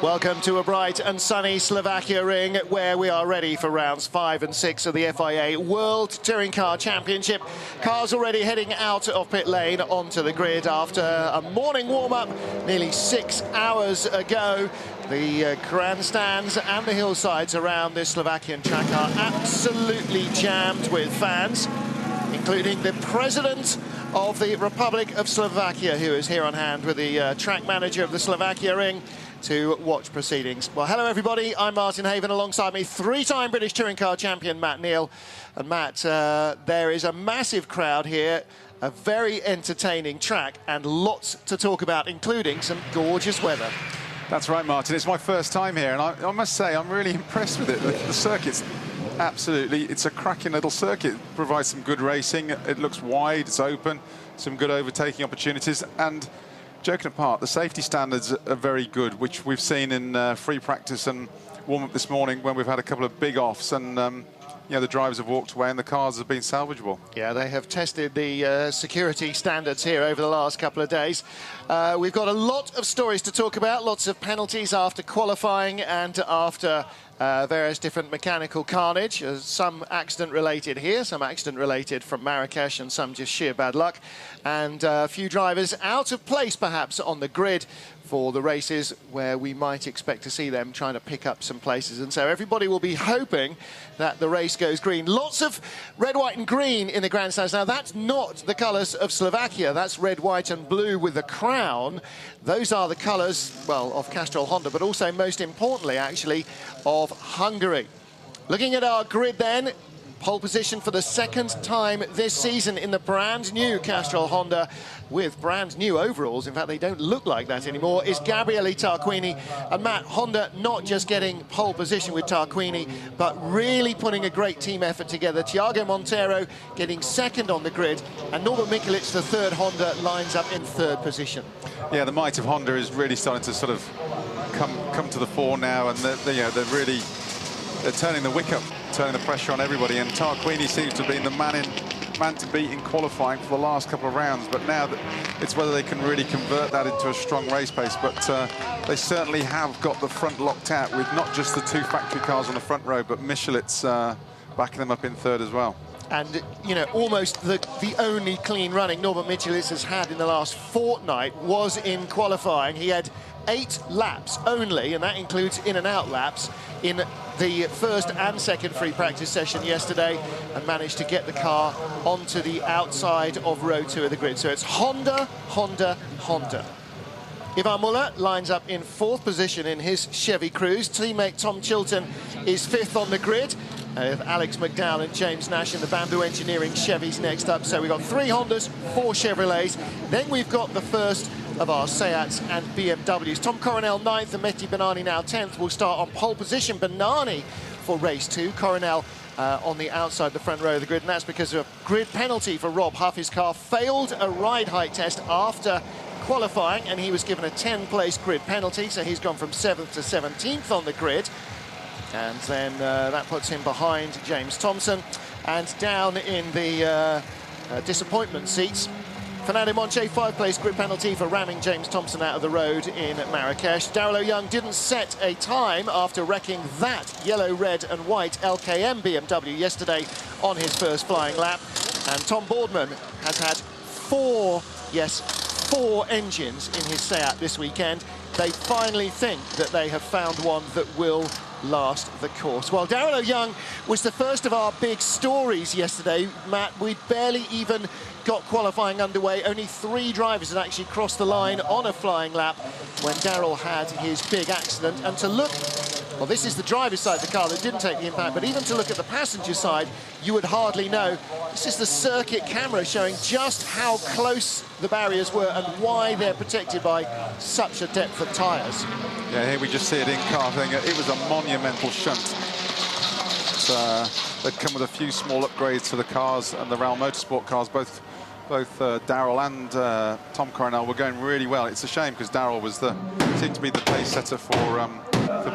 Welcome to a bright and sunny Slovakia ring where we are ready for rounds 5 and 6 of the FIA World Touring Car Championship. Cars already heading out of pit lane onto the grid after a morning warm-up nearly 6 hours ago. The grandstands and the hillsides around this Slovakian track are absolutely jammed with fans, including the president of the Republic of Slovakia, who is here on hand with the track manager of the Slovakia ring to watch proceedings. Well, hello everybody, I'm Martin Haven. Alongside me, three-time British Touring Car champion Matt Neal. And Matt, there is a massive crowd here, a very entertaining track and lots to talk about, including some gorgeous weather. That's right, Martin. It's my first time here, and I must say I'm really impressed with it. The circuit's absolutely, it's a cracking little circuit. It provides some good racing. It looks wide, it's open, some good overtaking opportunities, and joking apart, the safety standards are very good, which we've seen in free practice and warm-up this morning when we've had a couple of big offs, and you know, the drivers have walked away and the cars have been salvageable. Yeah, they have tested the security standards here over the last couple of days. We've got a lot of stories to talk about, lots of penalties after qualifying and after various different mechanical carnage. Some accident-related here, some accident-related from Marrakesh, and some just sheer bad luck. And a few drivers out of place, perhaps, on the grid for the races where we might expect to see them trying to pick up some places. And so everybody will be hoping that the race goes green. Lots of red, white and green in the grandstands. Now, that's not the colours of Slovakia. That's red, white and blue with the crown. Those are the colours, well, of Castrol Honda, but also, most importantly, actually, of Hungary. Looking at our grid then, pole position for the second time this season in the brand new Castrol Honda with brand new overalls. In fact, they don't look like that anymore, is Gabriele Tarquini. And Matt, Honda not just getting pole position with Tarquini, but really putting a great team effort together. Thiago Monteiro getting second on the grid, and Norbert Mikelic, the third Honda, lines up in third position. Yeah, the might of Honda is really starting to sort of come to the fore now, and they're turning the wick up, turning the pressure on everybody, and Tarquini seems to have been the man to beat in qualifying for the last couple of rounds, but now it's whether they can really convert that into a strong race pace. But they certainly have got the front locked out with not just the two factory cars on the front row, but Michelic's backing them up in third as well. And, you know, almost the only clean running Norbert Mikelic has had in the last fortnight was in qualifying. He had 8 laps only, and that includes in and out laps, in the first and second free practice session yesterday, and managed to get the car onto the outside of row 2 of the grid. So it's Honda, Honda, Honda. Ivan Muller lines up in 4th position in his Chevy Cruze. Teammate Tom Chilton is 5th on the grid. Alex McDowell and James Nash in the Bamboo Engineering Chevys next up. So we've got 3 Hondas, 4 Chevrolets. Then we've got the first of our Seats and BMWs. Tom Coronel 9th and Mehdi Benani now 10th. We'll start on pole position. Benani for race 2. Coronel on the outside, the front row of the grid, and that's because of a grid penalty for Rob Huff. His car failed a ride height test after qualifying, and he was given a 10-place grid penalty, so he's gone from 7th to 17th on the grid. And then that puts him behind James Thompson. And down in the disappointment seats, Fernando Monche, 5-place grid penalty for ramming James Thompson out of the road in Marrakesh. Darrell O'Young didn't set a time after wrecking that yellow, red and white LKM BMW yesterday on his first flying lap. And Tom Boardman has had 4 engines in his Seat this weekend. They finally think that they have found one that will last the course. Well, Darrell O'Young was the first of our big stories yesterday, Matt. We barely even got qualifying underway. Only 3 drivers had actually crossed the line on a flying lap when Darrell had his big accident. And to look, well, this is the driver's side of the car that didn't take the impact, but even to look at the passenger side, you would hardly know. This is the circuit camera showing just how close the barriers were and why they're protected by such a depth of tyres. Yeah, here we just see it in car thing. It was a monumental shunt. They'd come with a few small upgrades to the cars, and the Rail Motorsport cars, both Darrell and Tom Coronel were going really well. It's a shame because Darrell seemed to be the pace setter for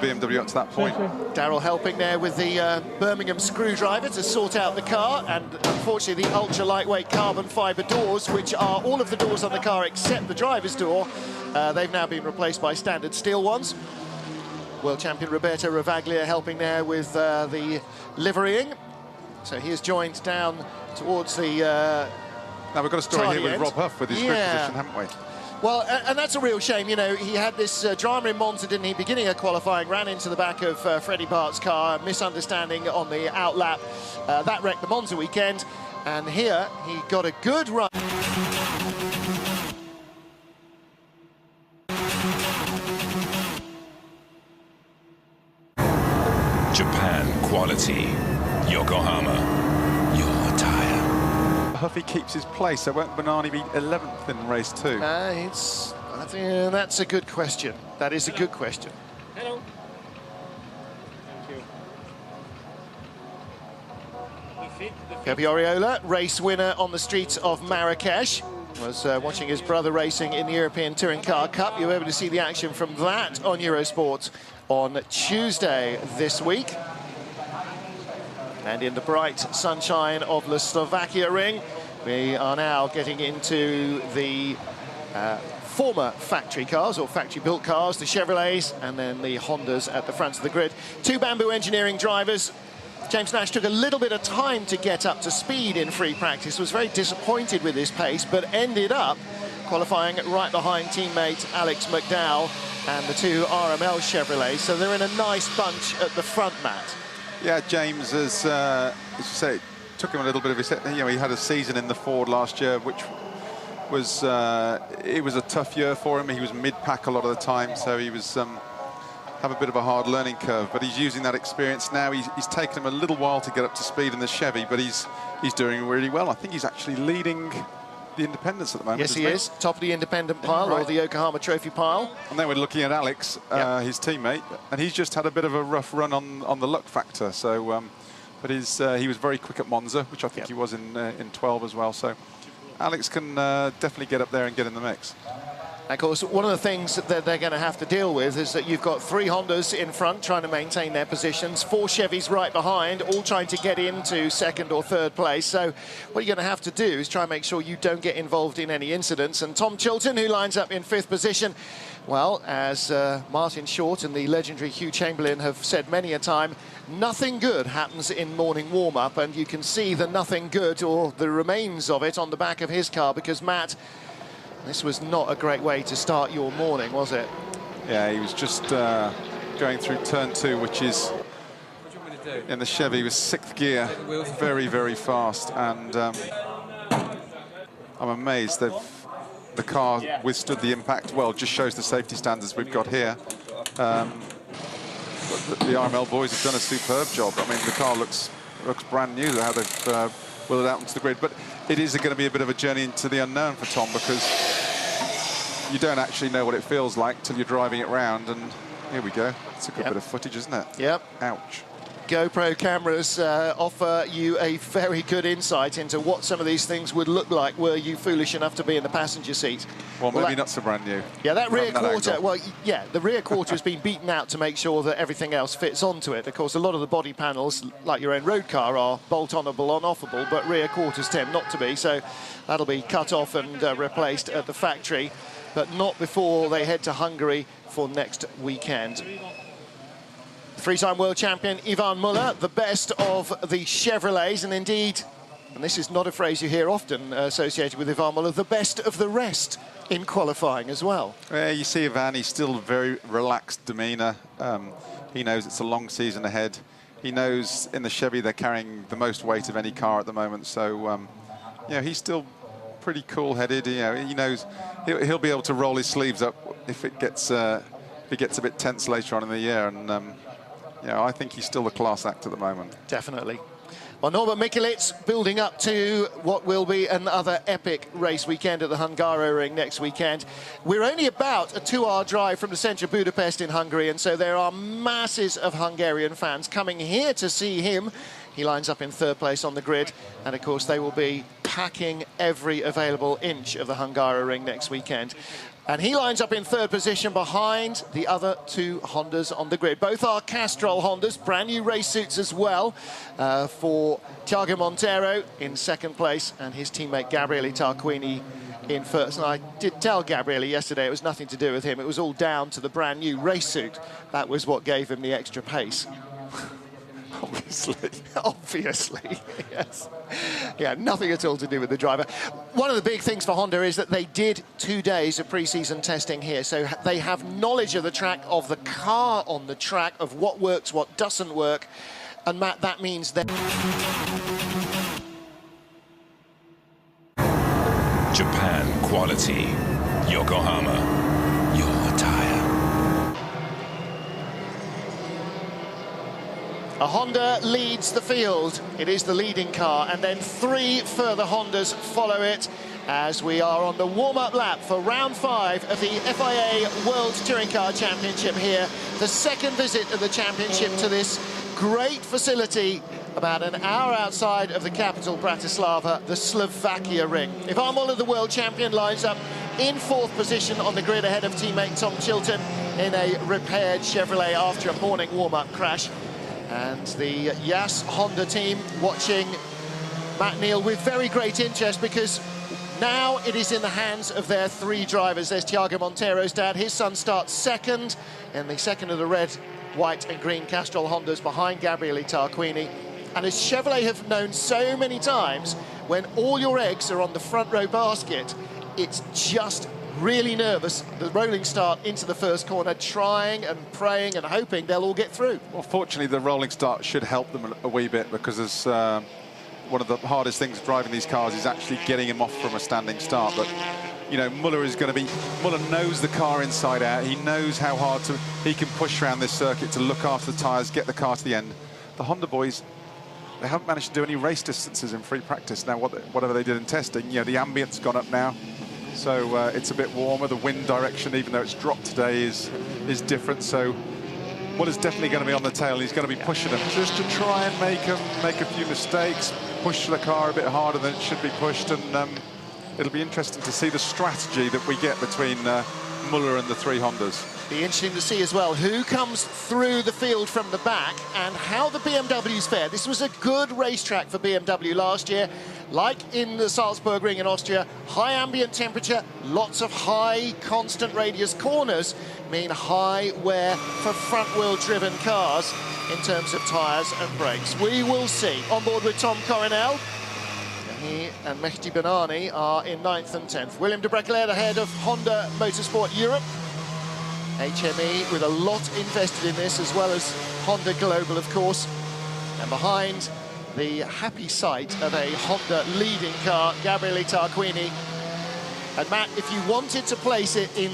BMW up to that point. Darrell helping there with the Birmingham screwdriver to sort out the car, and unfortunately the ultra lightweight carbon fibre doors, which are all of the doors on the car except the driver's door, they've now been replaced by standard steel ones. World champion Roberto Ravaglia helping there with the liverying. So he is joined down towards the now we've got a story here with Rob Huff with his grid position, haven't we? Well, and that's a real shame. You know, he had this drama in Monza, didn't he? Beginning of qualifying, ran into the back of Freddie Bart's car, misunderstanding on the outlap. That wrecked the Monza weekend. And here, he got a good run. Japan quality. Yokohama, your tire. Huffy keeps his place, so won't Bernani be 11th in race 2? I think that's a good question. That is a good question. Hello. Thank you. Kobe Oriola, race winner on the streets of Marrakesh, was watching his brother racing in the European Touring Car Cup. You were able to see the action from that on Eurosport on Tuesday this week. And in the bright sunshine of the Slovakia ring, we are now getting into the former factory cars, or factory-built cars, the Chevrolets, and then the Hondas at the front of the grid. 2 Bamboo Engineering drivers. James Nash took a little bit of time to get up to speed in free practice, was very disappointed with his pace, but ended up qualifying right behind teammate Alex McDowell and the 2 RML Chevrolets. So they're in a nice bunch at the front, Matt. Yeah, James, as you say, it took him a little bit of his... You know, he had a season in the Ford last year, which was... it was a tough year for him. He was mid-pack a lot of the time, so he was... have a bit of a hard learning curve, but he's using that experience now. He's taken him a little while to get up to speed in the Chevy, but he's doing really well. I think he's actually leading the independents at the moment. Yes, he is. Top of the independent pile, or the Yokohama Trophy pile. And then we're looking at Alex, his teammate, and he's just had a bit of a rough run on the luck factor. So, but he was very quick at Monza, which I think he was in 12 as well. So Alex can definitely get up there and get in the mix. Of course, one of the things that they're going to have to deal with is that you've got 3 Hondas in front trying to maintain their positions, 4 Chevys right behind, all trying to get into 2nd or 3rd place. So what you're going to have to do is try and make sure you don't get involved in any incidents. And Tom Chilton, who lines up in 5th position, well, as Martin Short and the legendary Hugh Chamberlain have said many a time, nothing good happens in morning warm-up, and you can see the nothing good, or the remains of it, on the back of his car, because Matt, this was not a great way to start your morning, was it? Yeah, he was just going through turn 2, which is in the Chevy with 6th gear, very, very fast. And I'm amazed that the car withstood the impact well. Just shows the safety standards we've got here. The RML boys have done a superb job. I mean, the car looks brand new, how they've wheeled it out into the grid. But it is going to be a bit of a journey into the unknown for Tom, because you don't actually know what it feels like till you're driving it round. And here we go. It's a good bit of footage, isn't it? Yep. Ouch. GoPro cameras offer you a very good insight into what some of these things would look like were you foolish enough to be in the passenger seat. Well, maybe not so brand new. Yeah, that rear quarter, angle. well, yeah, the rear quarter has been beaten out to make sure that everything else fits onto it. Of course, a lot of the body panels, like your own road car, are bolt-onable, on-offable, but rear quarters tend not to be, so that'll be cut off and replaced at the factory, but not before they head to Hungary for next weekend. 3-time world champion Ivan Muller, the best of the Chevrolets, and indeed, and this is not a phrase you hear often associated with Ivan Muller, the best of the rest in qualifying as well. Yeah, you see Ivan, he's still very relaxed demeanour. He knows it's a long season ahead. He knows in the Chevy they're carrying the most weight of any car at the moment. So, you know, he's still pretty cool-headed. You know, he knows he'll be able to roll his sleeves up if it gets a bit tense later on in the year. And you know, I think he's still the class act at the moment. Definitely. Well, Norbert Mikulits building up to what will be another epic race weekend at the Hungaroring next weekend. We're only about a 2-hour drive from the centre of Budapest in Hungary, and so there are masses of Hungarian fans coming here to see him. He lines up in 3rd place on the grid, and of course they will be packing every available inch of the Hungaroring next weekend. And he lines up in 3rd position behind the other 2 Hondas on the grid. Both are Castrol Hondas, brand new race suits as well, for Thiago Monteiro in 2nd place and his teammate Gabriele Tarquini in 1st. And I did tell Gabriele yesterday it was nothing to do with him. It was all down to the brand new race suit. That was what gave him the extra pace. Obviously. Obviously, yes. Yeah, nothing at all to do with the driver. One of the big things for Honda is that they did 2 days of pre-season testing here, so they have knowledge of the track, of the car on the track, of what works, what doesn't work. And Matt, that means that... Japan quality. Yokohama. Your tire. A Honda leads the field. It is the leading car, and then 3 further Hondas follow it as we are on the warm-up lap for round 5 of the FIA World Touring Car Championship here. The 2nd visit of the championship to this great facility about an hour outside of the capital, Bratislava, the Slovakia ring. Ivan Muller, the world champion, lines up in 4th position on the grid ahead of teammate Tom Chilton in a repaired Chevrolet after a morning warm-up crash. And the Yas Honda team watching Matt Neal with very great interest, because now it is in the hands of their 3 drivers. There's Thiago Monteiro's dad. His son starts 2nd in the 2nd of the red, white and green Castrol Hondas behind Gabriele Tarquini. And as Chevrolet have known so many times, when all your eggs are on the front row basket, it's just really nervous, the rolling start into the 1st corner, trying and praying and hoping they'll all get through. Well, fortunately, the rolling start should help them a wee bit, because as one of the hardest things driving these cars is actually getting him off from a standing start. But, you know, Muller knows the car inside out. He knows how hard he can push around this circuit to look after the tyres, get the car to the end. The Honda boys, they haven't managed to do any race distances in free practice. Now, whatever they did in testing, you know, the ambient's gone up now. So it's a bit warmer. The wind direction, even though it's dropped today, is different. So Muller's definitely going to be on the tail. He's going to be pushing them just to try and make a few mistakes, push the car a bit harder than it should be pushed. And it'll be interesting to see the strategy that we get between Muller and the 3 Hondas. Be interesting to see as well who comes through the field from the back and how the BMWs fare. This was a good racetrack for BMW last year. Like in the Salzburg ring in Austria, high ambient temperature, lots of high constant radius corners mean high wear for front-wheel driven cars in terms of tyres and brakes. We will see. On board with Tom Coronel. He and Mehdi Benani are in 9th and 10th. William de Brecler ahead of Honda Motorsport Europe. HME with a lot invested in this, as well as Honda Global, of course. And behind, the happy sight of a Honda leading car, Gabriele Tarquini. And Matt, if you wanted to place it in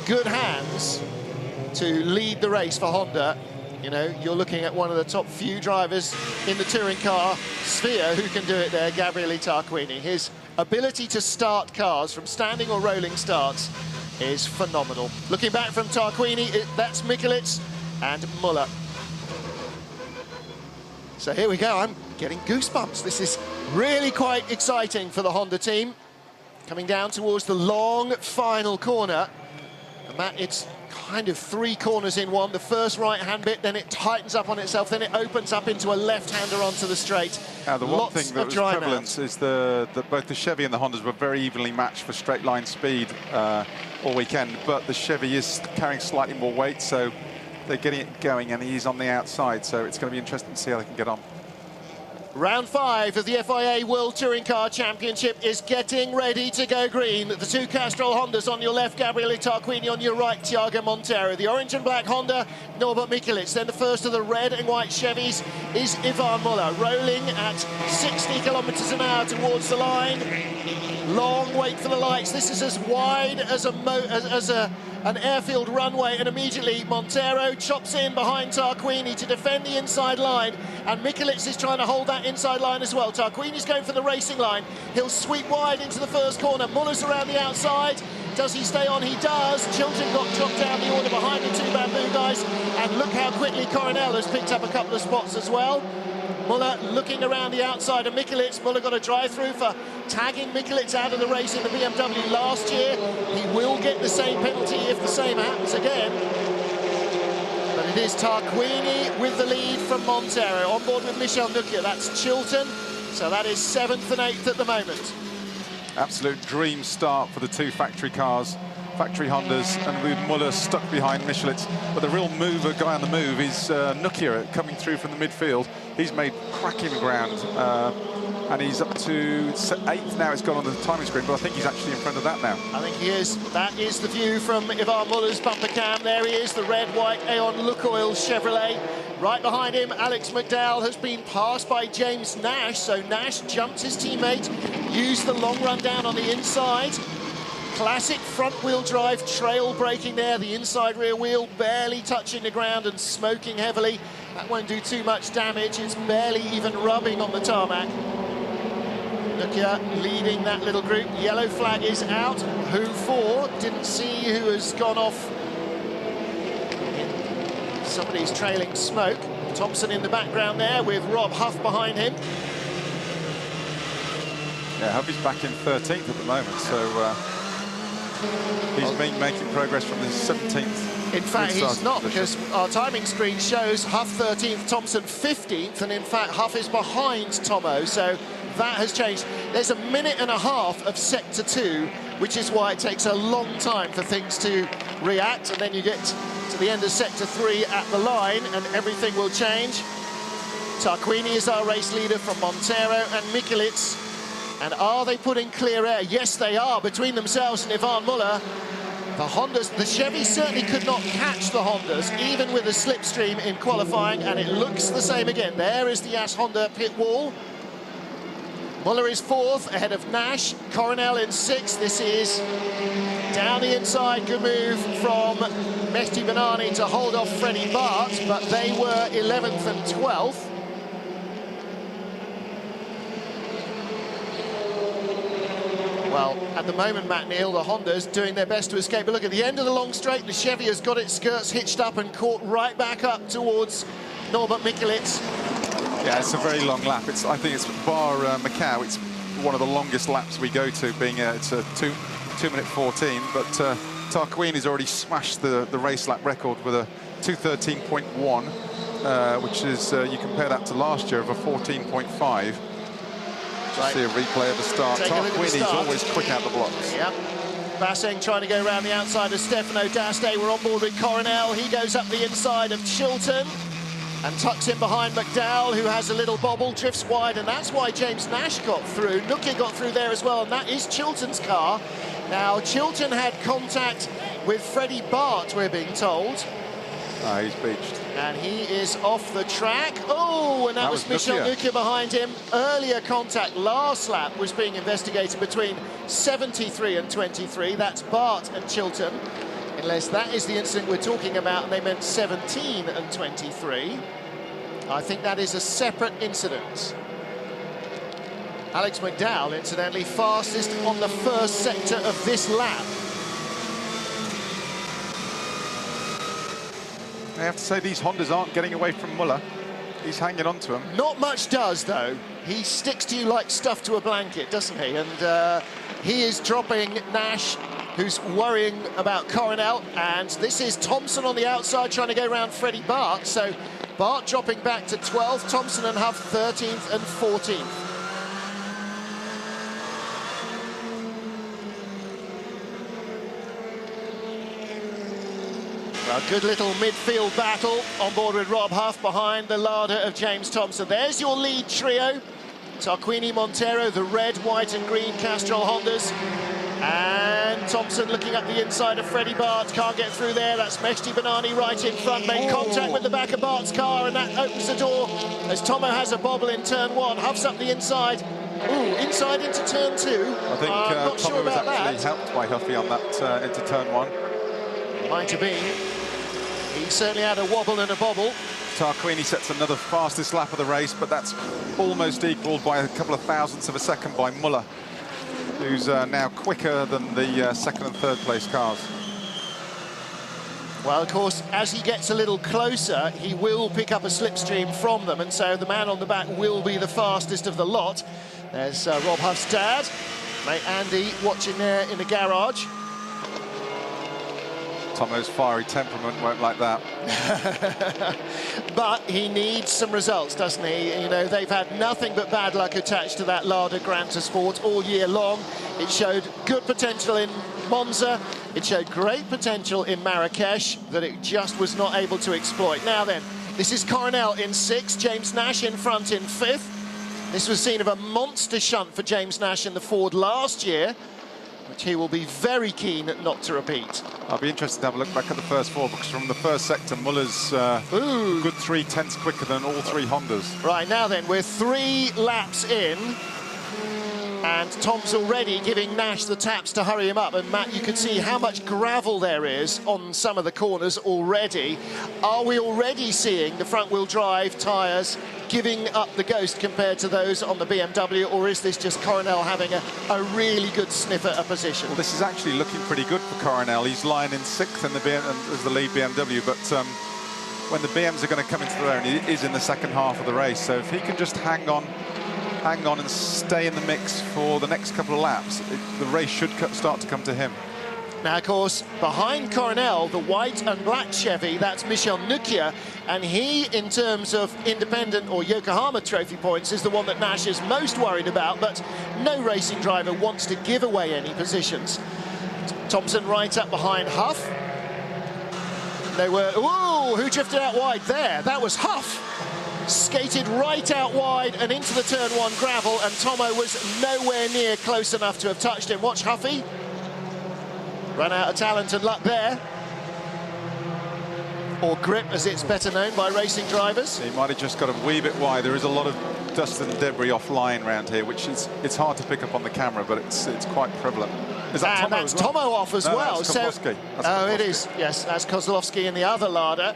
good hands to lead the race for Honda, you know, you're looking at one of the top few drivers in the touring car sphere who can do it there, Gabriele Tarquini. His ability to start cars from standing or rolling starts is phenomenal. Looking back from Tarquini, that's Mikulits and Muller. So here we go. I'm getting goosebumps. This is really quite exciting for the Honda team. Coming down towards the long final corner. And Matt, it's kind of 3 corners in one. The first right-hand bit, then it tightens up on itself, then it opens up into a left-hander onto the straight. The one thing that was prevalent is both the Chevy and the Hondas were very evenly matched for straight-line speed all weekend, but the Chevy is carrying slightly more weight, so they're getting it going, and he's on the outside, so it's going to be interesting to see how they can get on. Round 5 of the FIA World Touring Car Championship is getting ready to go green. The two Castrol Hondas on your left, Gabriele Tarquini, on your right, Thiago Montero. The orange and black Honda, Norbert Mikelic. Then the first of the red and white Chevys is Ivan Muller, rolling at 60 kilometres an hour towards the line. Long wait for the lights. This is as wide as an airfield runway, and immediately Montero chops in behind Tarquini to defend the inside line, and Mikelic is trying to hold that inside line as well. Tarquini's going for the racing line. He'll sweep wide into the first corner. Muller's around the outside. Does he stay on? He does. Chilton got dropped down the order behind the two Bamboo guys, and look how quickly Coronel has picked up a couple of spots as well. Muller looking around the outside of Mikelic. Muller got a drive-through for tagging Mikelic out of the race in the BMW last year. He will get the same penalty if the same happens again. But it is Tarquini with the lead from Montero. On board with Michel Nukia, that's Chilton. So that is 7th and 8th at the moment. Absolute dream start for the two factory cars, factory Hondas, and with Muller stuck behind Mikelic. But the real mover, guy on the move, is Nukia coming through from the midfield. He's made cracking ground, and he's up to 8th now. It's gone on the timing screen, but I think he's actually in front of that now. I think he is. That is the view from Ivan Muller's bumper cam. There he is, the red-white Aeon Lukoil Chevrolet. Right behind him, Alex McDowell has been passed by James Nash, so Nash jumped his teammate, used the long run down on the inside. Classic front-wheel drive trail braking there, the inside rear wheel barely touching the ground and smoking heavily. That won't do too much damage, it's barely even rubbing on the tarmac. Nukia leading that little group. Yellow flag is out. Who for? Didn't see who has gone off. Somebody's trailing smoke. Thompson in the background there with Rob Huff behind him. Yeah, Huffy's back in 13th at the moment, so he's been making progress from the 17th. In fact, he's not, because our timing screen shows Huff 13th, Thompson 15th, and in fact, Huff is behind Tomo, so that has changed. There's a minute and a half of Sector 2, which is why it takes a long time for things to react, and then you get to the end of Sector 3 at the line, and everything will change. Tarquini is our race leader from Montero and Mikelic. And are they putting clear air? Yes, they are, between themselves and Ivan Muller. The Hondas, the Chevy certainly could not catch the Hondas, even with a slipstream in qualifying, and it looks the same again. There is the Yash Honda pit wall. Muller is 4th, ahead of Nash. Coronel in 6th. This is down the inside. Good move from Mehdi Banani to hold off Freddie Bart, but they were 11th and 12th. Well, at the moment, Matt Neal, the Honda's doing their best to escape. But look, at the end of the long straight, the Chevy has got its skirts hitched up and caught right back up towards Norbert Mikelic. Yeah, it's a very long lap. I think it's bar Macau. It's one of the longest laps we go to, being it's a 2:02:14. But Tarquini's already smashed the race lap record with a 2:13.1, which is you compare that to last year of a 14.5. Just see a replay of the start. Tarquini's always quick out the blocks. Yep. Basseng trying to go around the outside of Stefano D'Aste. We're on board with Coronel. He goes up the inside of Chilton and tucks in behind McDowell, who has a little bobble, drifts wide, and that's why James Nash got through. Nukia got through there as well, and that is Chilton's car. Now, Chilton had contact with Freddie Bart, we're being told. He's beached. And he is off the track. Oh, and that was Michel Nukia behind him. Earlier contact last lap was being investigated between 73 and 23. That's Bart and Chilton. Unless that is the incident we're talking about, and they meant 17 and 23. I think that is a separate incident. Alex McDowell, incidentally, fastest on the first sector of this lap. I have to say, these Hondas aren't getting away from Muller. He's hanging on to him. Not much does, though. He sticks to you like stuff to a blanket, doesn't he? And he is dropping Nash, who's worrying about Coronel. And this is Thompson on the outside trying to go around Freddie Bart. So Bart dropping back to 12th, Thompson and Huff 13th and 14th. A good little midfield battle on board with Rob Huff behind the larder of James Thompson. There's your lead trio. Tarquini Montero, the red, white and green Castrol Hondas. And Thompson looking up the inside of Freddie Bart, can't get through there. That's Mehdi Banani right in front, made contact with the back of Bart's car, and that opens the door as Tomo has a bobble in turn 1, Huff's up the inside. Ooh, inside into turn 2. I think not Tomo sure was about actually that. helped by Huffy on that into turn 1. Might have been. He certainly had a wobble and a bobble. Tarquini sets another fastest lap of the race, but that's almost equalled by a couple of thousandths of a second by Muller, who's now quicker than the second and third place cars. Well, of course, as he gets a little closer, he will pick up a slipstream from them, and so the man on the back will be the fastest of the lot. There's Rob Huff's dad, mate Andy, watching there in the garage. Tomo's fiery temperament won't like that. But he needs some results, doesn't he? You know, they've had nothing but bad luck attached to that Lada Granta Sport all year long. It showed good potential in Monza. It showed great potential in Marrakesh that it just was not able to exploit. Now then, this is Coronel in 6th, James Nash in front in 5th. This was seen of a monster shunt for James Nash in the Ford last year, which he will be very keen not to repeat. I'll be interested to have a look back at the first 4, because from the first sector, Muller's a good 3 tenths quicker than all 3 Hondas. Right, now then, we're 3 laps in, and Tom's already giving Nash the taps to hurry him up. And Matt, you can see how much gravel there is on some of the corners already. Are we already seeing the front-wheel drive tyres giving up the ghost compared to those on the BMW, or is this just Coronel having a really good sniff at a position? Well, this is actually looking pretty good for Coronel. He's lying in 6th in the as the lead BMW, but when the BMs are going to come into their own, he is in the second half of the race. So if he can just hang on and stay in the mix for the next couple of laps, the race should start to come to him. Now, of course, behind Coronel, the white and black Chevy, that's Michel Nukia, and he, in terms of independent or Yokohama trophy points, is the one that Nash is most worried about, but no racing driver wants to give away any positions. Thompson right up behind Huff. They were, ooh, who drifted out wide there? That was Huff. Skated right out wide and into the turn 1 gravel, and Tomo was nowhere near close enough to have touched him. Watch Huffy. Run out of talent and luck there. Or grip, as it's better known by racing drivers. He might have just got a wee bit wide. There is a lot of dust and debris offline around here, which is, it's hard to pick up on the camera, but it's quite prevalent. Is that and Tomo that's as well? Tomo off as No, well. that's So, Kozlowski. That's oh, Kozlowski. it is. Yes, that's Kozlowski in the other Lada.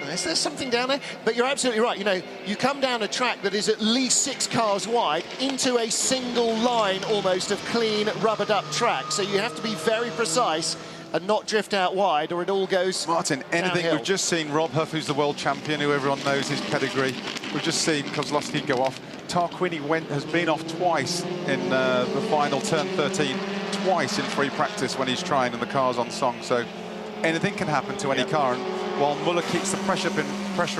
Is there something down there? But you're absolutely right. You know, you come down a track that is at least 6 cars wide into a single line almost of clean, rubbered up track. So you have to be very precise and not drift out wide, or it all goes Martin, anything? downhill. We've just seen Rob Huff, who's the world champion, who everyone knows his pedigree. We've just seen Kozlowski go off. Tarquini has been off twice in the final turn 13, twice in free practice when he's trying and the car's on song. So anything can happen to any car. And while Muller keeps the pressure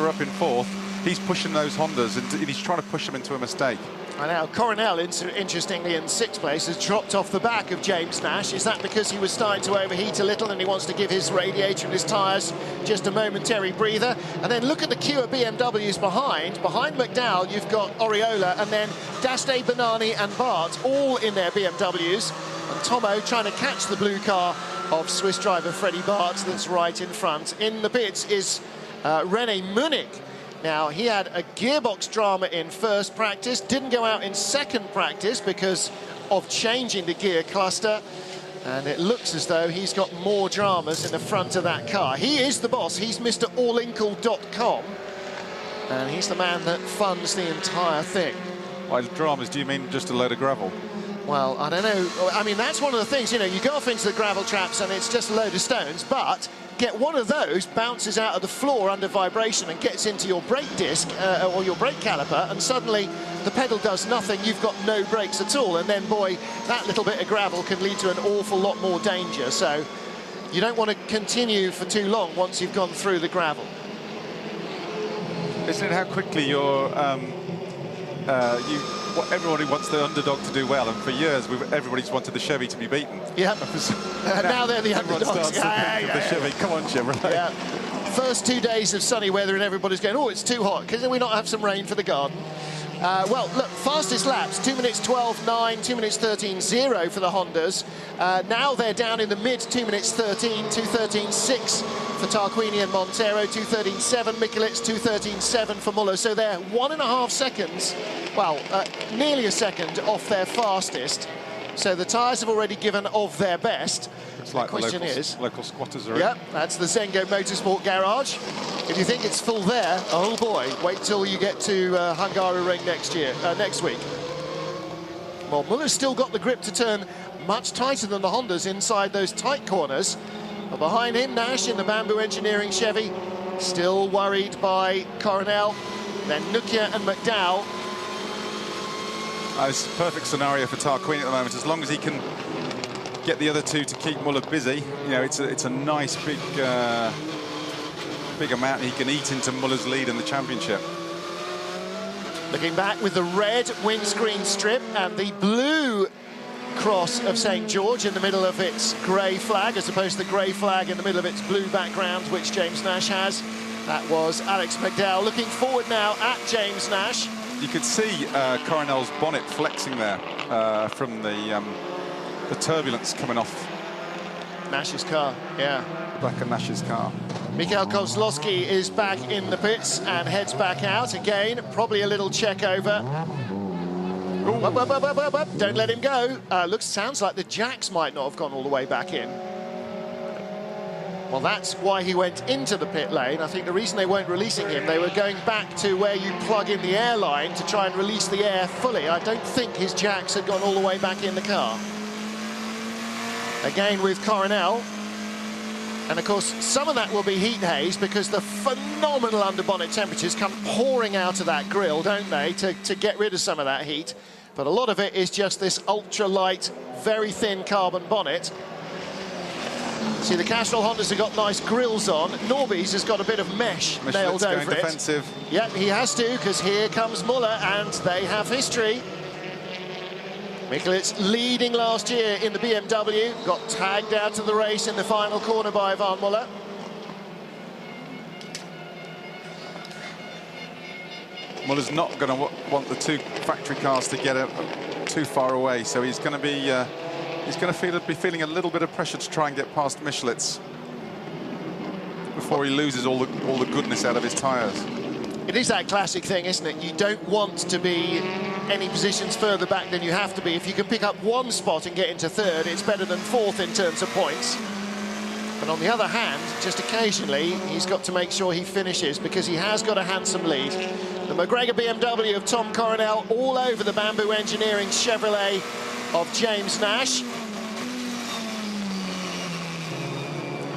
up in 4th, he's pushing those Hondas and he's trying to push them into a mistake. And now Coronel, interestingly, in 6th place, has dropped off the back of James Nash. Is that because he was starting to overheat a little and he wants to give his radiator and his tyres just a momentary breather? And then look at the queue of BMWs behind. Behind McDowell, you've got Oriola, and then Daste, Banani and Bart, all in their BMWs. And Tomo trying to catch the blue car of Swiss driver Freddie Bart that's right in front. In the pits is René Munich. Now, he had a gearbox drama in first practice, didn't go out in second practice because of changing the gear cluster, and it looks as though he's got more dramas in the front of that car. He is the boss. He's Mr. Allinkle.com, and he's the man that funds the entire thing. By dramas, do you mean just a load of gravel? Well, I don't know. I mean, that's one of the things, you know, you go off into the gravel traps and it's just a load of stones, but get one of those, bounces out of the floor under vibration and gets into your brake disc or your brake caliper, and suddenly the pedal does nothing, you've got no brakes at all, and then, boy, that little bit of gravel can lead to an awful lot more danger. So you don't want to continue for too long once you've gone through the gravel. Isn't it how quickly you're what everybody wants the underdog to do well, and for years everybody's wanted the Chevy to be beaten. Yeah. Now they're the everyone underdogs. starts to think of the Chevy. Come on, Chevrolet. Yeah. First 2 days of sunny weather and everybody's going, oh, it's too hot. Can we not have some rain for the garden? Well, look, fastest laps, 2 minutes 12.9, 2 minutes 13.0 for the Hondas. Now they're down in the mid 2 minutes 13, 2:13.6 for Tarquini and Montero, 2:13.7 Mikulic, 2:13.7 for Muller. So they're 1.5 seconds, well, nearly a second off their fastest. So the tyres have already given of their best. It's like the question is, local squatters are yeah, that's the Zengo Motorsport Garage. If you think it's full there, oh boy, wait till you get to Hungaroring next week. Well, Muller's still got the grip to turn much tighter than the Hondas inside those tight corners. But behind him, Nash in the Bamboo Engineering Chevy, still worried by Coronel, then Nukia and McDowell. It's a perfect scenario for Tarquini at the moment. As long as he can get the other two to keep Muller busy, you know, it's a nice big amount he can eat into Muller's lead in the championship. Looking back with the red windscreen strip and the blue cross of St. George in the middle of its grey flag, as opposed to the grey flag in the middle of its blue background, which James Nash has. That was Alex McDowell. Looking forward now at James Nash. You could see Coronel's bonnet flexing there from the turbulence coming off Nash's car, yeah. the back of Nash's car. Mikhail Kozlowski is back in the pits and heads back out again. Probably a little check over. Up, up, up, up, up, up. Don't let him go. Sounds like the jacks might not have gone all the way back in. Well, that's why he went into the pit lane. I think the reason they weren't releasing him, they were going back to where you plug in the air line to try and release the air fully. I don't think his jacks had gone all the way back in the car. Again with Coronel. And of course, some of that will be heat haze because the phenomenal underbonnet temperatures come pouring out of that grille, don't they, to get rid of some of that heat. But a lot of it is just this ultra-light, very thin carbon bonnet. See, the Castrol Hondas have got nice grills on. Norby's has got a bit of mesh nailed over it. Defensive. Yep, he has to, because here comes Muller, and they have history. Mikulic leading last year in the BMW, got tagged out of the race in the final corner by Ivan Muller. Muller's not going to want the two factory cars to get too far away, so he's going to be be feeling a little bit of pressure to try and get past Michelitz before he loses all the goodness out of his tyres. It is that classic thing, isn't it? You don't want to be any positions further back than you have to be. If you can pick up one spot and get into third, it's better than fourth in terms of points. But on the other hand, just occasionally, he's got to make sure he finishes because he has got a handsome lead. The McGregor BMW of Tom Coronel all over the Bamboo Engineering Chevrolet of James Nash.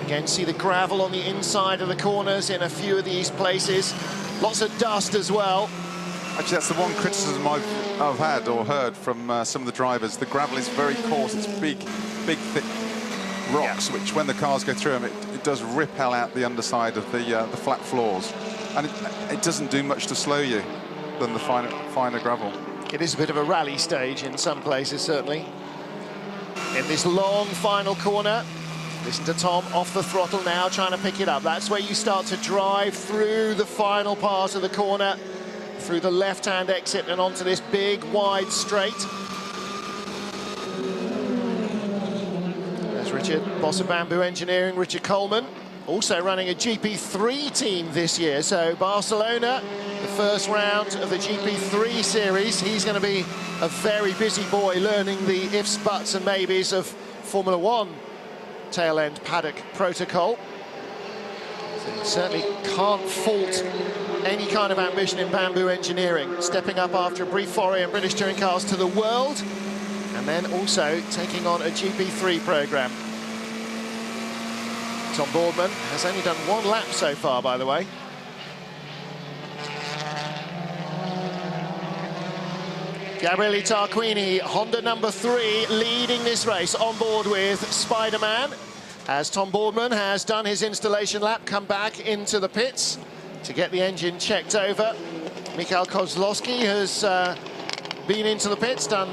Again, see the gravel on the inside of the corners in a few of these places. Lots of dust as well. Actually, that's the one criticism I've had or heard from some of the drivers. The gravel is very coarse. It's big, thick rocks, yeah, which when the cars go through them, it does rip hell out the underside of the flat floors. And it doesn't do much to slow you than the finer gravel. It is a bit of a rally stage in some places, certainly. In this long final corner, listen to Tom off the throttle now, trying to pick it up. That's where you start to drive through the final part of the corner, through the left-hand exit and onto this big, wide straight. There's Richard, boss of Bamboo Engineering, Richard Coleman, also running a GP3 team this year. So Barcelona, the first round of the GP3 series. He's going to be a very busy boy learning the ifs, buts and maybes of Formula One tail-end paddock protocol. So you certainly can't fault any kind of ambition in Bamboo Engineering, stepping up after a brief foray in British touring cars to the world, and then also taking on a GP3 programme. Tom Boardman has only done one lap so far, by the way. Gabriele Tarquini, Honda number 3, leading this race on board with Spider-Man, as Tom Boardman has done his installation lap, come back into the pits to get the engine checked over. Mikhail Kozlowski has been into the pits, done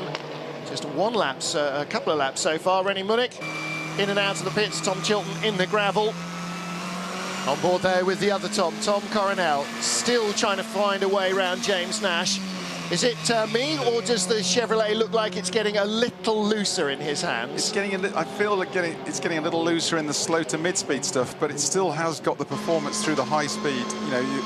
just a couple of laps so far. Rennie Munich in and out of the pits, Tom Chilton in the gravel. On board there with the other Tom Coronel, still trying to find a way around James Nash. Is it me, or does the Chevrolet look like it's getting a little looser in his hands? It's getting I feel like it's getting a little looser in the slow to mid-speed stuff, but it still has got the performance through the high speed. You know,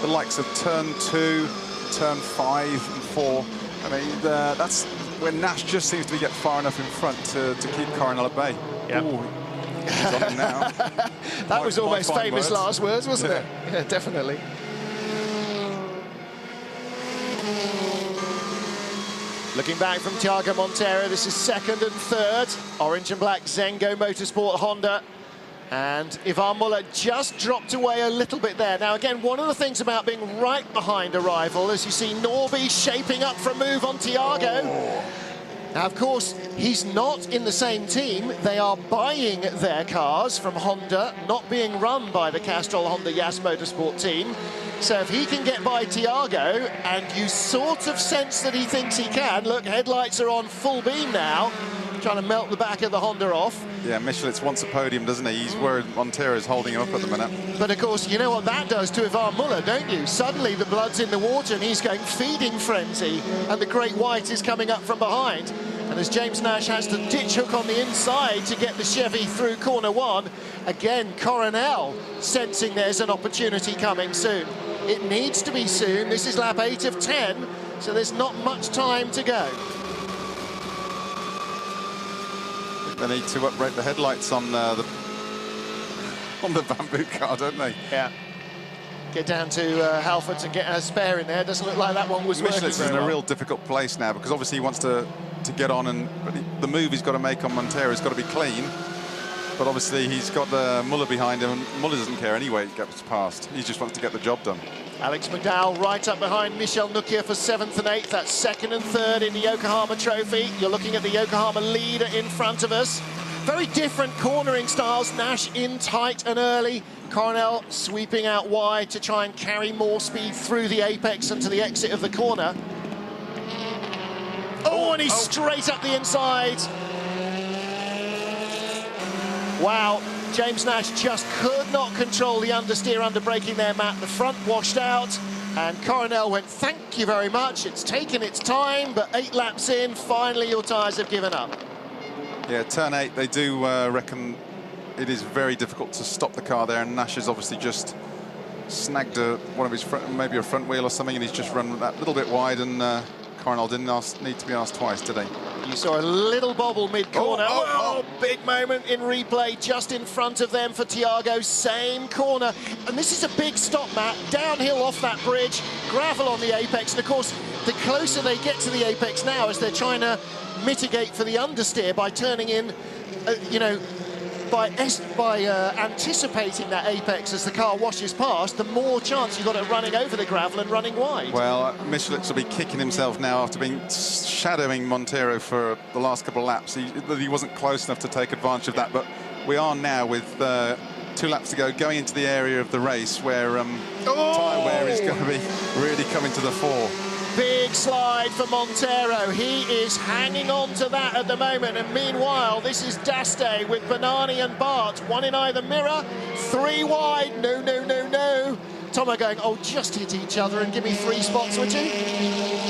the likes of turn 2, turn 5 and 4. I mean, that's when Nash just seems to get far enough in front to keep Coronel at bay. Yep. Ooh, he's on him now. That was almost famous last words, wasn't it? Yeah, definitely. Looking back from Thiago Monteiro, this is second and third. Orange and black Zengo Motorsport Honda. And Ivan Muller just dropped away a little bit there. Now, again, one of the things about being right behind a rival, as you see Norby shaping up for a move on Thiago. Now, of course, he's not in the same team. They are buying their cars from Honda, not being run by the Castrol Honda Yas Motorsport team. So if he can get by Thiago, and you sort of sense that he thinks he can, look, headlights are on full beam now, trying to melt the back of the Honda off. Yeah, Michelet's wants a podium, doesn't he? He's worried Monteiro's holding him up at the minute. But of course, you know what that does to Ivan Muller, don't you? Suddenly the blood's in the water and he's going feeding frenzy, and the Great White is coming up from behind. And as James Nash has to ditch hook on the inside to get the Chevy through corner 1, again, Coronel sensing there's an opportunity coming soon. It needs to be soon. This is lap 8 of 10, so there's not much time to go. They need to uprate the headlights on the bamboo car, don't they? Yeah. Get down to Halfords and get a spare in there. Doesn't look like that one was working. Michelet's in a real difficult place now, because obviously he wants to get on, and the move he's got to make on Monteiro has got to be clean. But obviously he's got Muller behind him, and Muller doesn't care anyway he gets past. He just wants to get the job done. Alex McDowell right up behind Michel Nukia for 7th and 8th. That's 2nd and 3rd in the Yokohama Trophy. You're looking at the Yokohama leader in front of us. Very different cornering styles. Nash in tight and early. Coronel sweeping out wide to try and carry more speed through the apex and to the exit of the corner. Oh, and he's straight up the inside. Wow, James Nash just could not control the understeer under braking there, Matt. The front washed out, and Coronel went, thank you very much. It's taken its time, but 8 laps in, finally your tyres have given up. Yeah, turn 8, they do reckon it is very difficult to stop the car there, and Nash has obviously just snagged one of his maybe a front wheel or something, and he's just run that little bit wide, and Coronel didn't need to be asked twice, did he? You saw a little bobble mid-corner. Oh, big moment in replay just in front of them for Thiago. Same corner. And this is a big stop, Matt. Downhill off that bridge, gravel on the apex. And, of course, the closer they get to the apex now, as they're trying to mitigate for the understeer by turning in, you know, by anticipating that apex as the car washes past, the more chance you've got of running over the gravel and running wide. Well, Michelet's will be kicking himself now after being shadowing Monteiro for the last couple of laps. He wasn't close enough to take advantage of that, but we are now with 2 laps to go, going into the area of the race where tyre wear is going to be really coming to the fore. Big slide for Monteiro. He is hanging on to that at the moment. And meanwhile, this is Daste with Bernani and Bart. 1 in either mirror, 3 wide. No, no, no, no. Tomo going, oh, just hit each other and give me 3 spots, would you?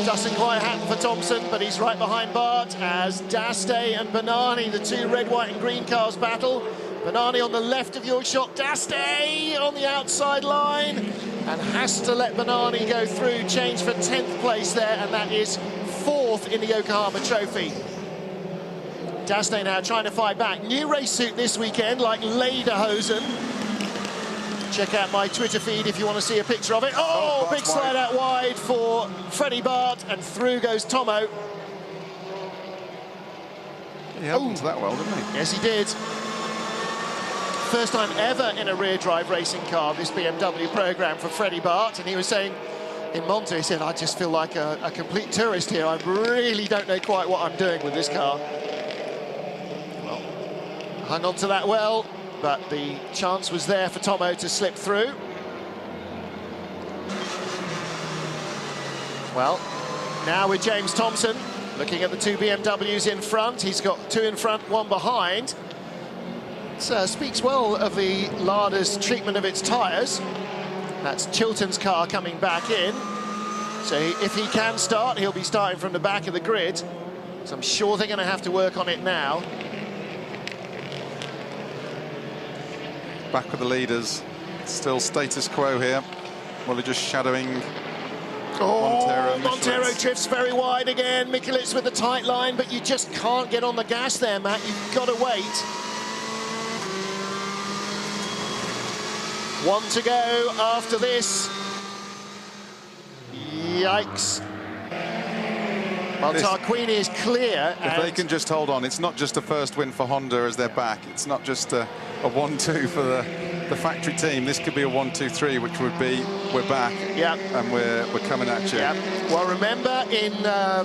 Doesn't quite happen for Thompson, but he's right behind Bart as Daste and Bernani, the 2 red, white and green cars battle. Bernani on the left of your shot, Daste on the outside line, and has to let Bernani go through, change for 10th place there, and that is 4th in the Yokohama Trophy. Daste now trying to fight back. New race suit this weekend, like Lederhosen. Check out my Twitter feed if you want to see a picture of it. Oh, big slide out wide for Freddie Bart, and through goes Tomo. He held to that well, didn't he? Yes, he did. First time ever in a rear drive racing car, this BMW program for Freddie Bart, and he was saying in Monza, he said, I just feel like a complete tourist here. I really don't know quite what I'm doing with this car. Well, hung on to that well, but the chance was there for Tomo to slip through. Well, Now with James Thompson, looking at the two BMWs in front. He's got two in front, one behind. It speaks well of the Lada's treatment of its tyres. That's Chilton's car coming back in. So if he can start, he'll be starting from the back of the grid. So I'm sure they're going to have to work on it now. Back with the leaders. Still status quo here. Muller just shadowing Montero drifts very wide again. Mikulicz with the tight line, but you just can't get on the gas there, Matt. You've got to wait. One to go after this. Yikes. Well, Tarquini is clear. If they can just hold on, it's not just a first win for Honda as they're back. It's not just a 1-2 for the factory team. This could be a 1-2-3, which would be we're back. Yeah. And we're coming at you. Yeah. Well, remember in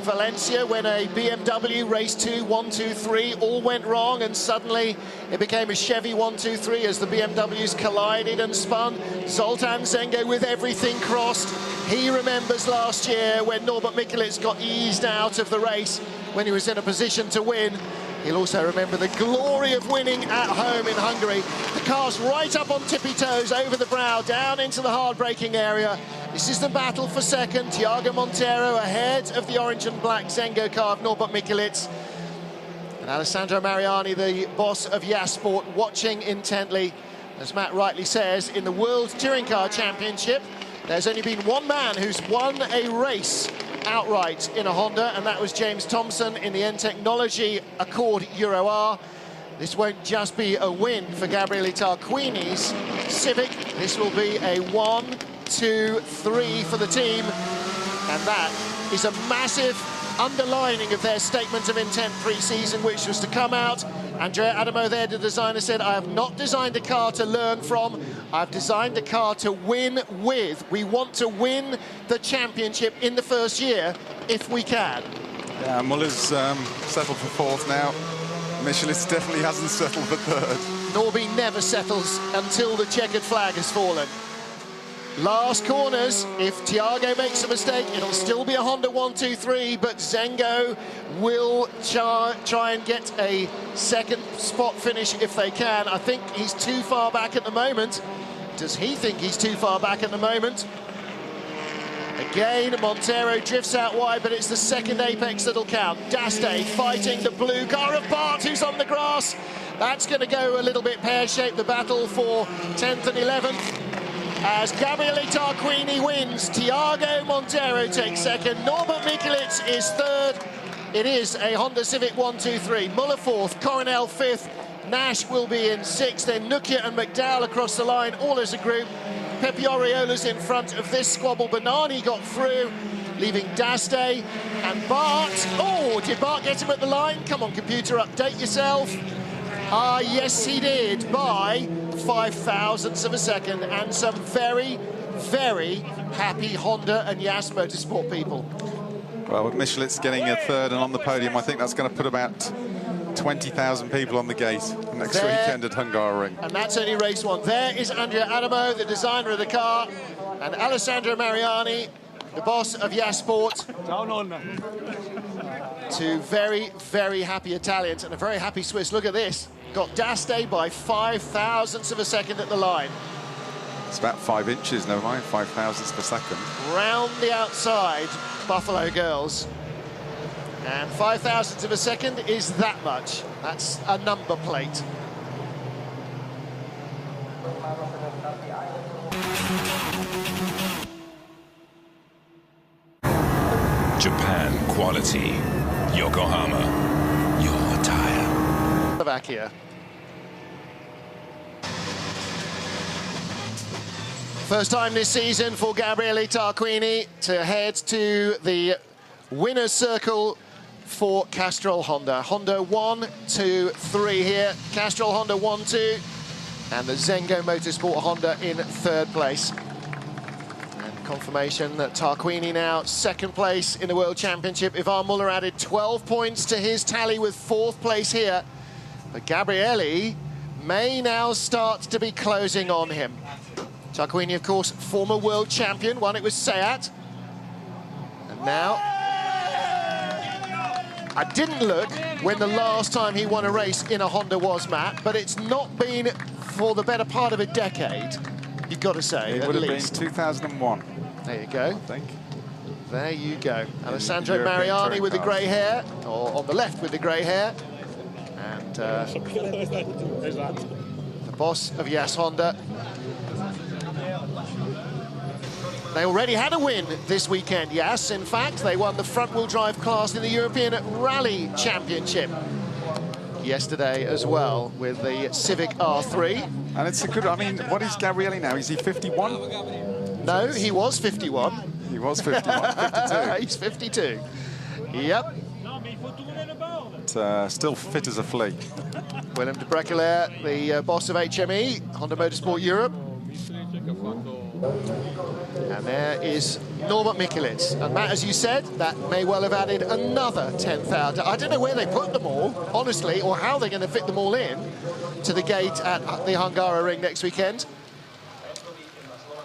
Valencia when a BMW race 2, 1-2-3 all went wrong, and suddenly it became a Chevy 1-2-3 as the BMWs collided and spun. Zoltan Zengo with everything crossed. He remembers last year when Norbert Mikulicz got eased out of the race when he was in a position to win. He'll also remember the glory of winning at home in Hungary. The car's right up on tippy toes over the brow, down into the hard braking area. This is the battle for second. Thiago Monteiro ahead of the orange and black Zengo car of Norbert Mikulicz. And Alessandro Mariani, the boss of Yasport, watching intently. As Matt rightly says, in the World Touring Car Championship, there's only been one man who's won a race outright in a Honda, and that was James Thompson in the N-Technology Accord Euro R. This won't just be a win for Gabriele Tarquini's Civic. This will be a 1, 2, 3 for the team, and that is a massive underlining of their statement of intent pre-season, which was to come out. Andrea Adamo there, the designer, said, I have not designed a car to learn from, I've designed a car to win with. We want to win the championship in the first year, if we can. Yeah, Muller's settled for fourth now. Mikulicz definitely hasn't settled for third. Norby never settles until the checkered flag has fallen. Last corners, if Thiago makes a mistake, it'll still be a Honda 1-2-3, but Zengo will try and get a second spot finish if they can. I think he's too far back at the moment. Does he think he's too far back at the moment? Again, Montero drifts out wide, but it's the second apex that'll count. Daste fighting the blue car of Bart, who's on the grass. That's going to go a little bit pear-shaped, the battle for 10th and 11th. As Gabriele Tarquini wins, Thiago Montero takes second, Norbert Mikulicz is third. It is a Honda Civic 1-2-3. Muller fourth, Coronel fifth, Nash will be in sixth, then Nukia and McDowell across the line, all as a group. Pepe Oriola's in front of this squabble. Banani got through, leaving Daste and Bart. Oh, did Bart get him at the line? Come on, computer, update yourself. Ah, yes, he did, by 5,000ths of a second, and some very, very happy Honda and Yas Motorsport people. Well, with Mikulicz getting a third and on the podium, I think that's going to put about 20,000 people on the gate next weekend at Hungaroring. And that's only race one. There is Andrea Adamo, the designer of the car, and Alessandro Mariani, the boss of Yasport. Down on. Two very, very happy Italians and a very happy Swiss. Look at this. Got Daste by 5,000ths of a second at the line. It's about 5 inches, never mind, 5,000ths per second. Round the outside, Buffalo Girls. And 5,000ths of a second is that much. That's a number plate. Japan quality. Yokohama, your tire. Slovakia. First time this season for Gabriele Tarquini to head to the winner's circle for Castrol Honda. Honda 1, 2, 3 here. Castrol Honda 1, 2. And the Zengo Motorsport Honda in third place. And confirmation that Tarquini now second place in the World Championship. Ivan Muller added 12 points to his tally with fourth place here. But Gabriele may now start to be closing on him. Tarquini, of course, former world champion, won it with Seat. And now I didn't look when the last time he won a race in a Honda was, Matt, but it's not been for the better part of a decade, you've got to say, It at would have least. been 2001. There you go. I think. There you go. Alessandro European Mariani touring with the cars. grey hair, or on the left with the grey hair. And the boss of Yas Honda. They already had a win this weekend, Yas. In fact, they won the front-wheel drive class in the European Rally Championship yesterday as well with the Civic R3. And it's a good, I mean, what is Gabrielli now? Is he 51? No, he was 51. He was 51, 52. He's 52. Yep. But, still fit as a flea. Willem de Brecquelaire, the boss of HME, Honda Motorsport Europe. And there is Norbert Mikulits. And Matt, as you said, that may well have added another 10,000. I don't know where they put them all, honestly, or how they're going to fit them all in to the gate at the Hungaroring next weekend.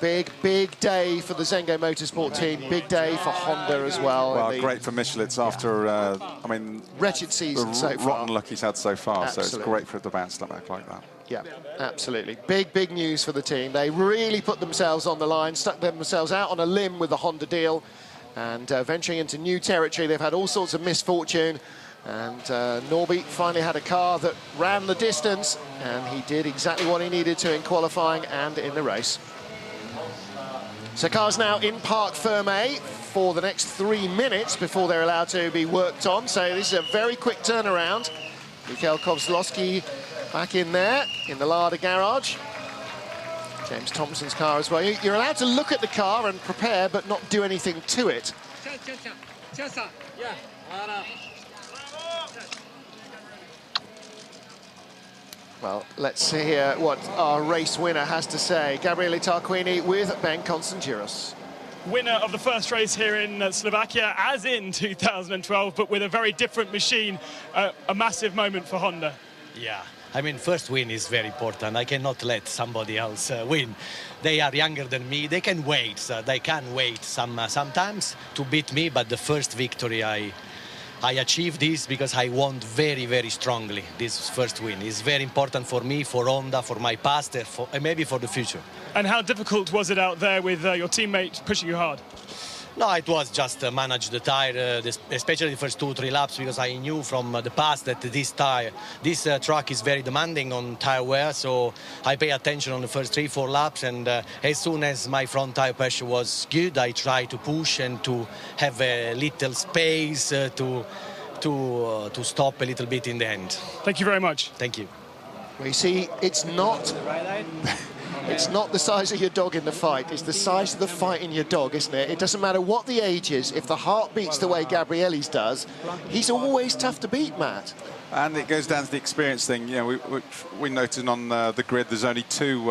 Big, big day for the Zengo Motorsport team. Big day for Honda as well. Well, great for Michelitz after, I mean, wretched season so far. Rotten luck he's had so far, Absolutely. so it's great for it to bounce back like that. Yeah, absolutely. Big, big news for the team. They really put themselves on the line, stuck themselves out on a limb with the Honda deal, and venturing into new territory. They've had all sorts of misfortune, and Norby finally had a car that ran the distance, and he did exactly what he needed to in qualifying and in the race. So cars now in Parc Fermé for the next 3 minutes before they're allowed to be worked on. So this is a very quick turnaround. Mikhail Kozlowski back in there in the Lada garage. James Thompson's car as well. You're allowed to look at the car and prepare, but not do anything to it. Well, let's hear what our race winner has to say. Gabriele Tarquini with Ben Constantinos. Winner of the first race here in Slovakia, as in 2012, but with a very different machine. A massive moment for Honda. Yeah, I mean, first win is very important. I cannot let somebody else win. They are younger than me. They can wait. They can wait sometimes to beat me, but the first victory I achieved this because I want very, very strongly. This first win is very important for me, for Honda, for my past, and maybe for the future. And how difficult was it out there with your teammate pushing you hard? No, it was just manage the tire, especially the first 2-3 laps, because I knew from the past that this track is very demanding on tire wear, so I pay attention on the first 3-4 laps, and as soon as my front tire pressure was good, I try to push and to have a little space to stop a little bit in the end. Thank you very much. Thank you. Well, you see, it's not the size of your dog in the fight, it's the size of the fight in your dog, isn't it? It doesn't matter what the age is, if the heart beats the way Gabrielli's does, he's always tough to beat, Matt. And it goes down to the experience thing. You know, we noted on the grid there's only two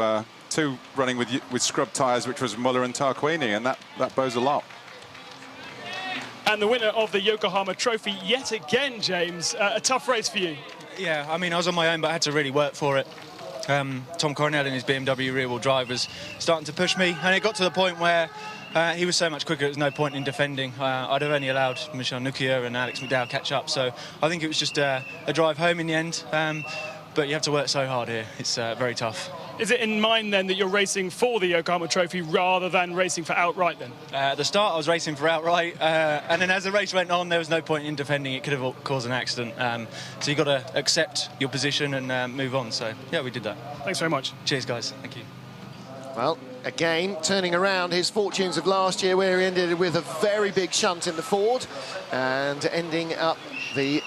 running with scrub tyres, which was Muller and Tarquini, and that bodes a lot. And the winner of the Yokohama Trophy yet again, James. A tough race for you. Yeah, I mean, I was on my own, but I had to really work for it. Tom Coronel in his BMW rear-wheel drive was starting to push me, and it got to the point where he was so much quicker, there was no point in defending. I'd have only allowed Michel Nukia and Alex McDowell catch up, so I think it was just a drive home in the end. But you have to work so hard here. It's very tough. Is it in mind, then, that you're racing for the Yokohama Trophy rather than racing for outright, then? At the start, I was racing for outright, and then as the race went on, there was no point in defending. It could have caused an accident. So you've got to accept your position and move on. So, yeah, we did that. Thanks very much. Cheers, guys. Thank you. Well, again, turning around his fortunes of last year, where he ended with a very big shunt in the Ford and ending up the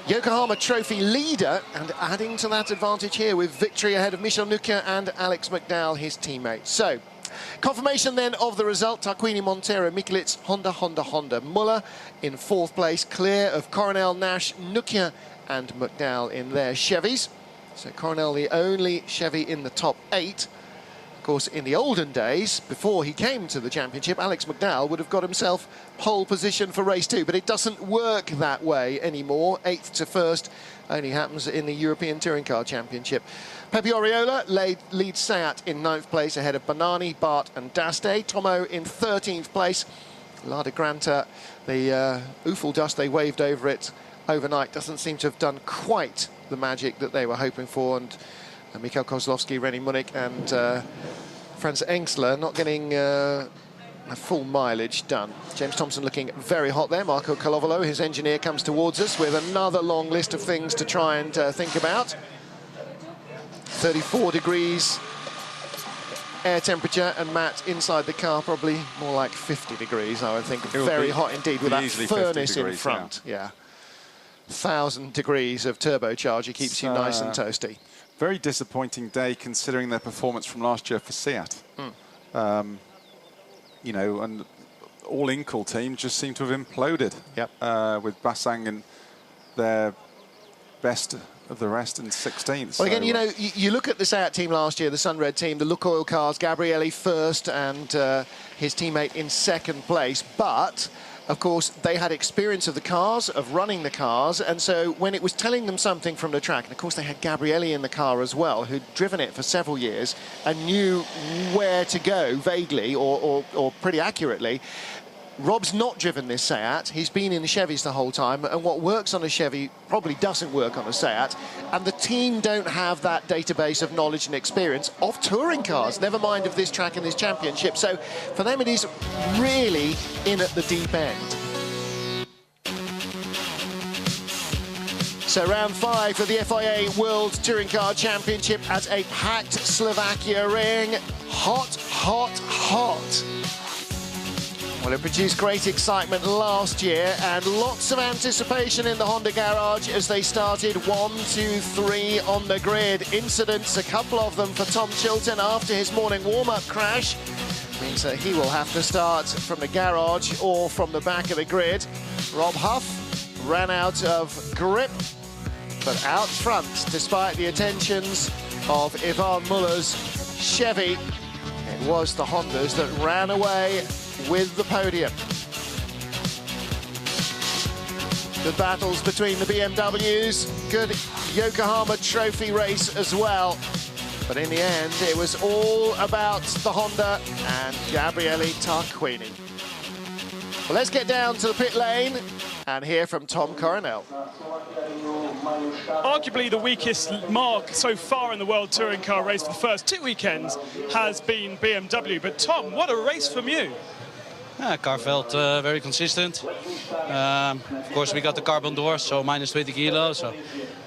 Yokohama Trophy leader and adding to that advantage here with victory ahead of Michel Nukia and Alex McDowell, his teammate. So, confirmation then of the result. Tarquini, Montero, Mikulits, Honda. Muller in 4th place, clear of Coronel, Nash, Nukia and McDowell in their Chevys. So Coronel the only Chevy in the top 8. Of course, in the olden days, before he came to the championship, Alex McDowell would have got himself pole position for race 2, but it doesn't work that way anymore. 8th to 1st only happens in the European Touring Car Championship. Pepe Oriola leads Seat in 9th place ahead of Banani, Bart and Daste. Tomo in 13th place. Lada Granta, the Ufel dust, they waved over it overnight doesn't seem to have done quite the magic that they were hoping for, and Mikhail Kozlovsky, René Munich and Franz Engsler not getting a full mileage done. James Thompson looking very hot there. Marco Calovolo, his engineer, comes towards us with another long list of things to try and think about. 34 degrees air temperature, and Matt, inside the car, probably more like 50 degrees, I would think. Very hot indeed, with that furnace in front. Yeah. 1,000 degrees of turbocharger keeps you nice and toasty. Very disappointing day considering their performance from last year for Seat. You know, and all Incal team just seem to have imploded. Yep. With Bassang and their best of the rest in 16th. Well, again, you know, you look at the Seat team last year, the Sunred team, the Lukoil cars, Gabrielli first and his teammate in second place, but of course they had experience of the cars, of running the cars, and so when it was telling them something from the track, and of course they had Gabrielli in the car as well, who'd driven it for several years and knew where to go vaguely or pretty accurately. Rob's not driven this Seat. He's been in the Chevys the whole time, and what works on a Chevy probably doesn't work on a Seat, and the team don't have that database of knowledge and experience of touring cars, never mind of this track and this championship. So for them it is really in at the deep end. So round 5 of the FIA World Touring Car Championship at a packed Slovakia ring. Hot, hot, hot. Well, it produced great excitement last year and lots of anticipation in the Honda garage as they started 1, 2, 3 on the grid. Incidents, a couple of them for Tom Chilton after his morning warm-up crash. Means that he will have to start from the garage or from the back of the grid. Rob Huff ran out of grip, but out front, despite the attentions of Ivan Muller's Chevy. It was the Hondas that ran away with the podium. Good battles between the BMWs, good Yokohama Trophy race as well. But in the end, it was all about the Honda and Gabriele Tarquini. Well, let's get down to the pit lane and hear from Tom Coronel. Arguably the weakest mark so far in the World Touring Car race for the first 2 weekends has been BMW. But Tom, what a race from you. Car felt very consistent. Of course, we got the carbon door, so minus 20 kilos. So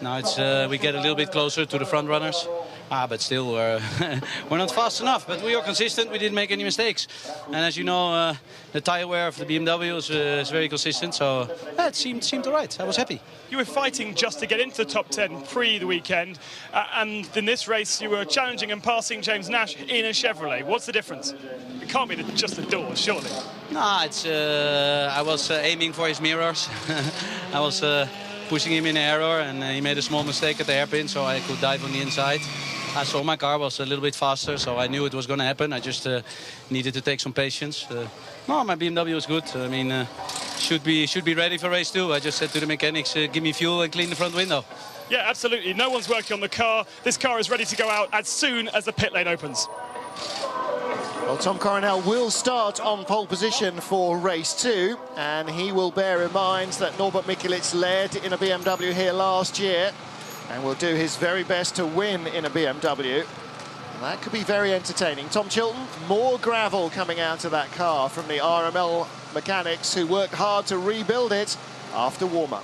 now it's we get a little bit closer to the front runners. But still, we're not fast enough. But we are consistent. We didn't make any mistakes. And as you know, the tire wear of the BMW is very consistent. So it seemed all right. I was happy. You were fighting just to get into the top 10 pre the weekend. And in this race, you were challenging and passing James Nash in a Chevrolet. What's the difference? It can't be just the door, surely. Nah, it's I was aiming for his mirrors. I was pushing him in error, and he made a small mistake at the hairpin, so I could dive on the inside. I saw my car was a little bit faster, so I knew it was going to happen. I just needed to take some patience. No, my BMW was good. I mean, should be ready for race 2. I just said to the mechanics, give me fuel and clean the front window. Yeah, absolutely. No one's working on the car. This car is ready to go out as soon as the pit lane opens. Well, Tom Coronel will start on pole position for race 2, and he will bear in mind that Norbert Mikulits led in a BMW here last year and will do his very best to win in a BMW. And that could be very entertaining. Tom Chilton, more gravel coming out of that car from the RML mechanics who worked hard to rebuild it after warm-up.